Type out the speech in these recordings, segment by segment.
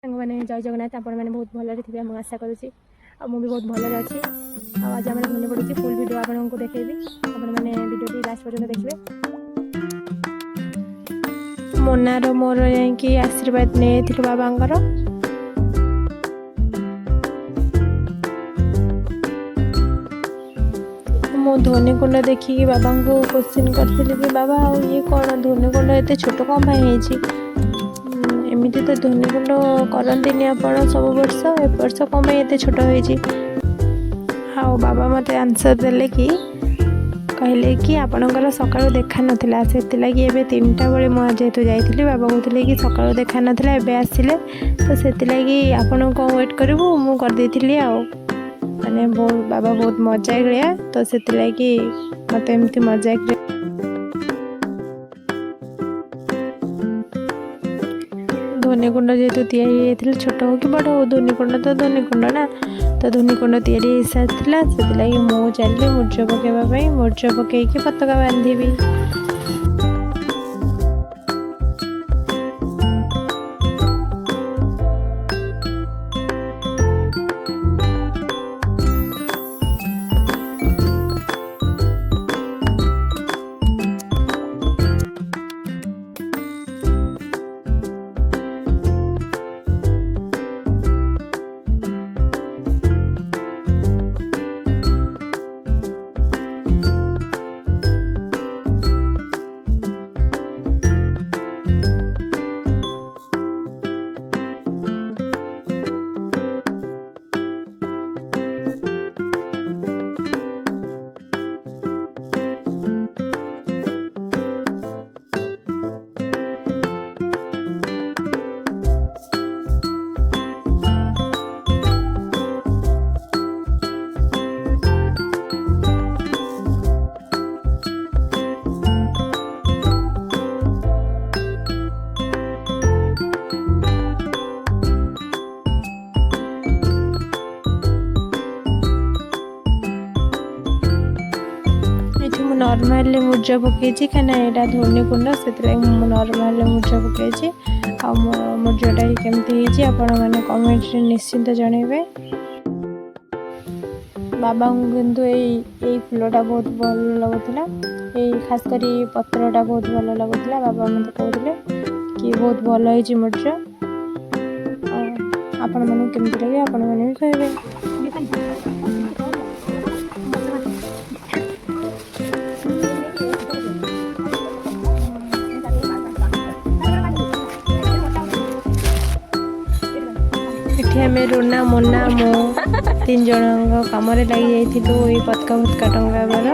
मैंने जय जगन्नाथ आपण मैंने बहुत भल थे मुझे आशा करुँची भी बहुत भल अच्छी आज आम धनी पड़ी फुल भिड आपको देखेबी मैंने भिडियो लास्ट पर्यटन देखिए मोनार मोर जा आशीर्वाद नहीं बाबांकर मो धोनीकुंड देखिए बाबा को क्वेश्चन करी कि बाबा ये कौन धोनीकुंड एत छोट कौन एमती तो धोनीकुंड करती आप सब वर्ष ए वर्ष कौन एत छोट हाँ बाबा मत आंसर देले कि कहले कि आपणकर सकाळु देखा नाला से लगी 3टा बेले मुझे जेहेतु जाइली बाबा कहते कि सकाळु देखा नाला एवं आसिले तो से लगी आपण कौन वेट करूँ मुझे करदे माने बहुत बाबा बहुत मजा गया तो से लगी मत एमती मजा धोनीकुंड जेहेतु या छोट हो कि बड़ हो धोनीकुंड तो धोनीकुंड ना तो धोनीकुंड या सारा से लगी मु चली मुर्ज पकईवाई मुर्ज पकईकि पताका बांधि नॉर्मल मुर्ज पकई कहीं यहाँ धोनीकुंड से नॉर्मल मुर्ज पकई मुर्जटा केमती आपण मैंने कमेंट निश्चिंत जनइबे बाबा किंतु यही फूलटा बहुत भल लगुला खासकर पत्रटा बहुत भल लगुला बाबा मत कहते कि बहुत भल है मुर्ज आपण मन केमती लगे आपण मैंने भी कहे आम रोना मोना मो 3 जन कम लगी जाइए पतका फतका टंगाबार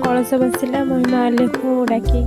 कलश बसला महिमा आले को डाकी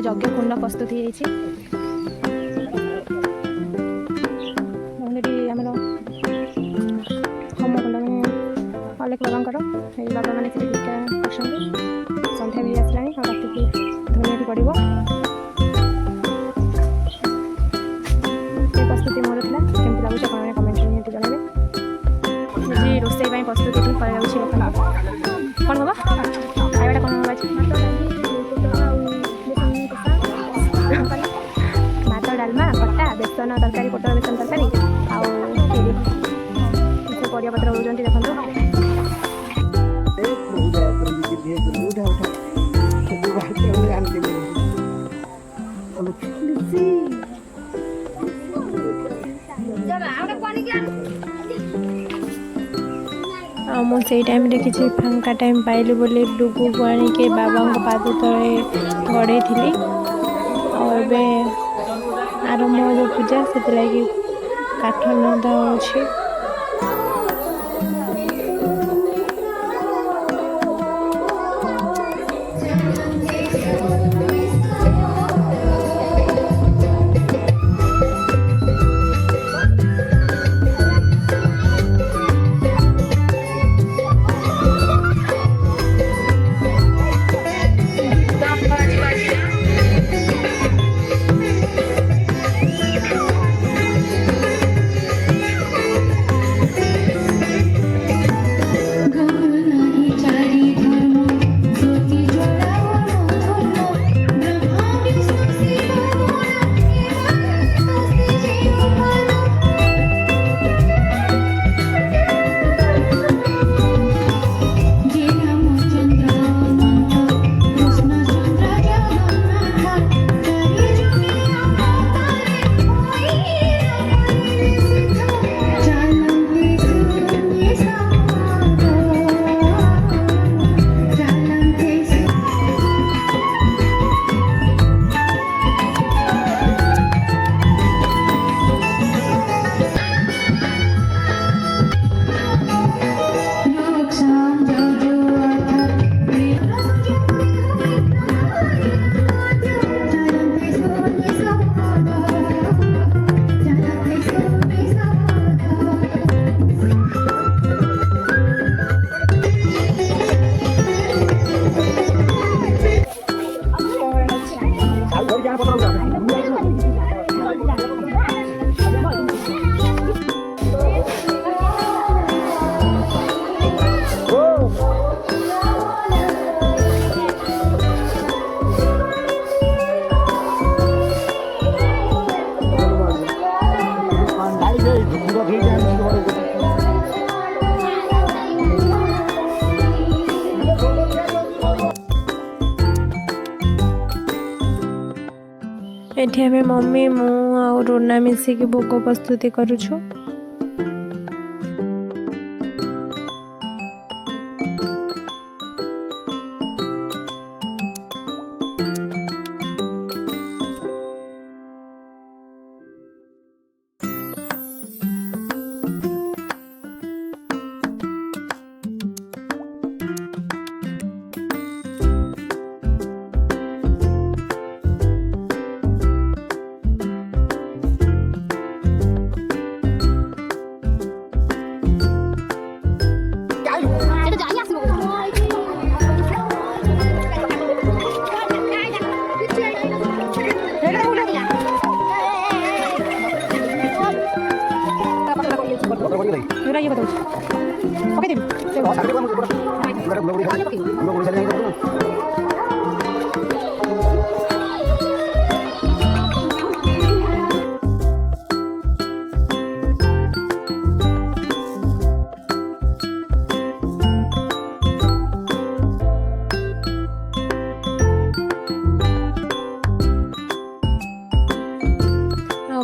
यज्ञ कुंड प्रस्तुत हो आमर होम कुंड मैंने अलेख बाबा बाबा मैंने भिक्षा कर सन्ध्या भी आसला राति धनिया पड़ो प्रस्तुति मोर था केमती लगुच मैंने कमेंट निहत जनइबे जी रोषे प्रस्तुति कौन हम खाइबाटा कौन हम भात डालमा खटा बेसन तरकारी पोटल बेसन तरकारी आउ परिया पत्र हो देखो मुझे टाइम किसी फांका टाइम पाइली बोली डुगु को आणिके बाबा पाद तले गड़े थी और आरंभ हो पूजा से लगी काठ नदा हो एठी हमें मम्मी मु आ रोना मिसिक भोग प्रस्तुति करुछु।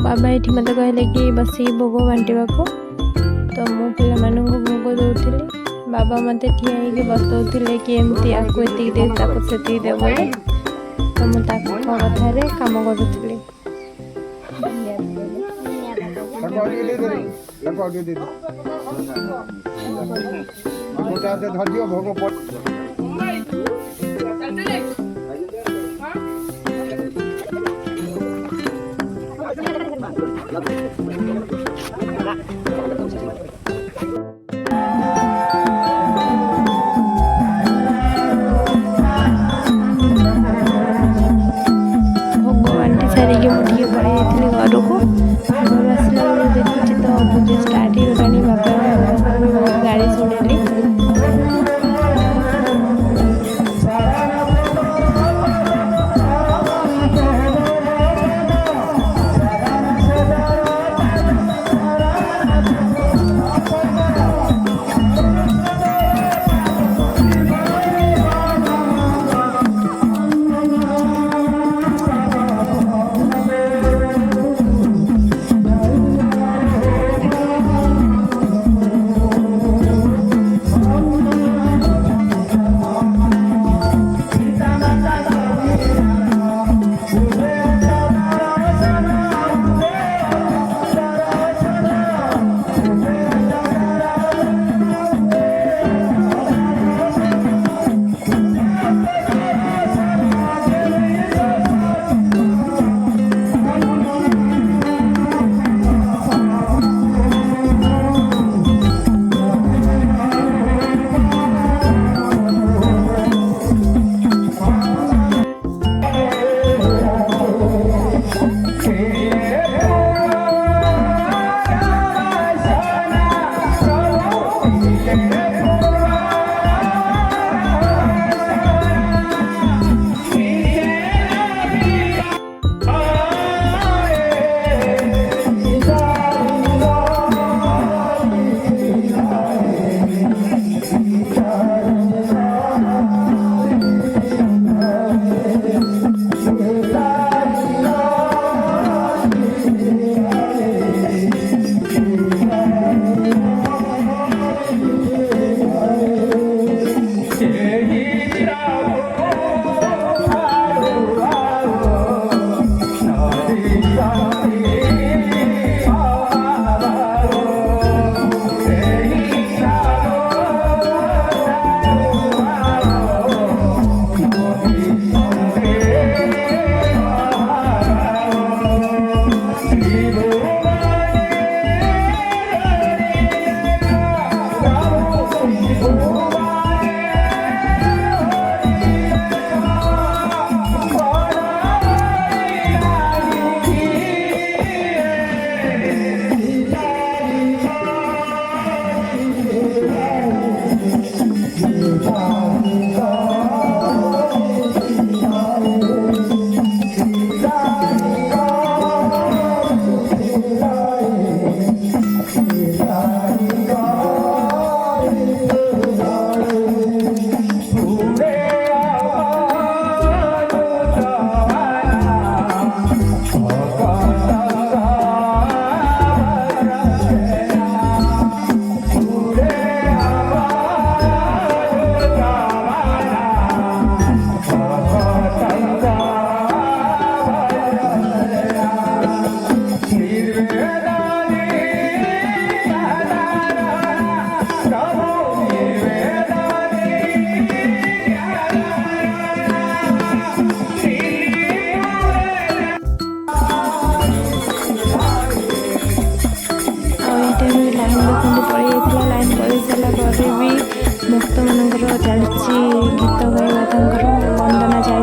बाबा ये मत कहले कि बस भोग बांटा को तो मु पे भोग दौली बाबा मत ठिया बताते कि एमती आपको ये दे से दे बोले तो मुझे कथार कम करुली। ଭଗବାନଟି ସାରିକି ମୁଁ ଟିକେ ପଳେଇ ଯାଇଥିଲି ଘରକୁ। ଘରୁ ଆସିଲା ବେଳକୁ ଦେଖୁଛି ତ ପୂଜା ଷ୍ଟାର୍ଟ ହେଇଗଲାଣି। ବାପା ବହୁତ ଗାଳି ଶୁଣିଲି।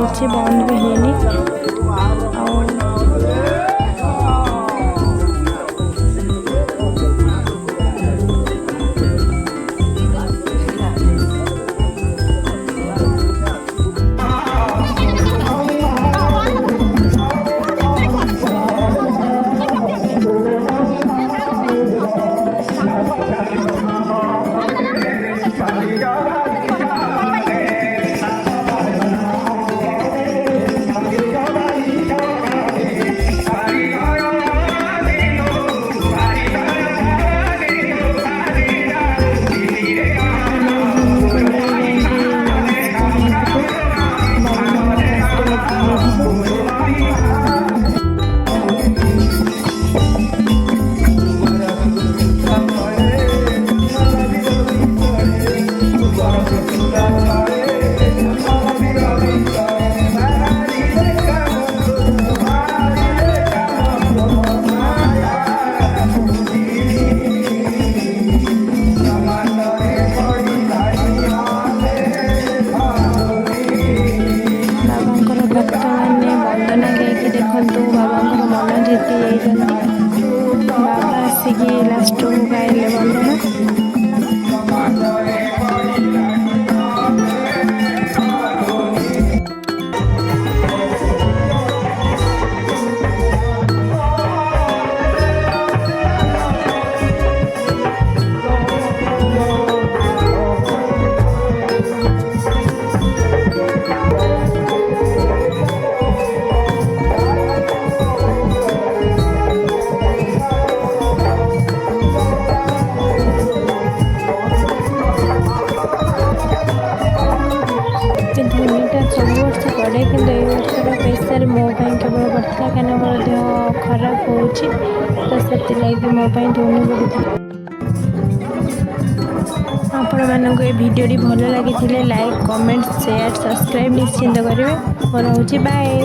କିଛି ବନ୍ଦ ବି ହେଇନି। ମିଶିକି ଲାଷ୍ଟକୁ ଗାଇଲେ ଭଲ ନା। ଧୋନିଟା ସବୁ ବର୍ଷ ପଡ଼େ କିନ୍ତୁ ଏଇ ବର୍ଷର ପ୍ରେସର ମୋ ପାଇଁ କେବଳ ପଡ଼ିଥିଲା କାହିଁକିନା ମୋର ଦେହ ଖରାପ ହେଉଛି ତ ସେଥିଲାଗି ମୋ ପାଇଁ ଧୋନି ପଡ଼ିଥିଲା। ଆପଣମାନଙ୍କୁ ଏ ଭିଡ଼ିଓଟି ଭଲ ଲାଗିଥିଲେ ଲାଇକ୍ କମେଣ୍ଟ ସେୟାର ସବସ୍କ୍ରାଇବ୍ ନିଶ୍ଚିନ୍ତ କରିବେ। ମୋର ହେଉଛି ବାଏ।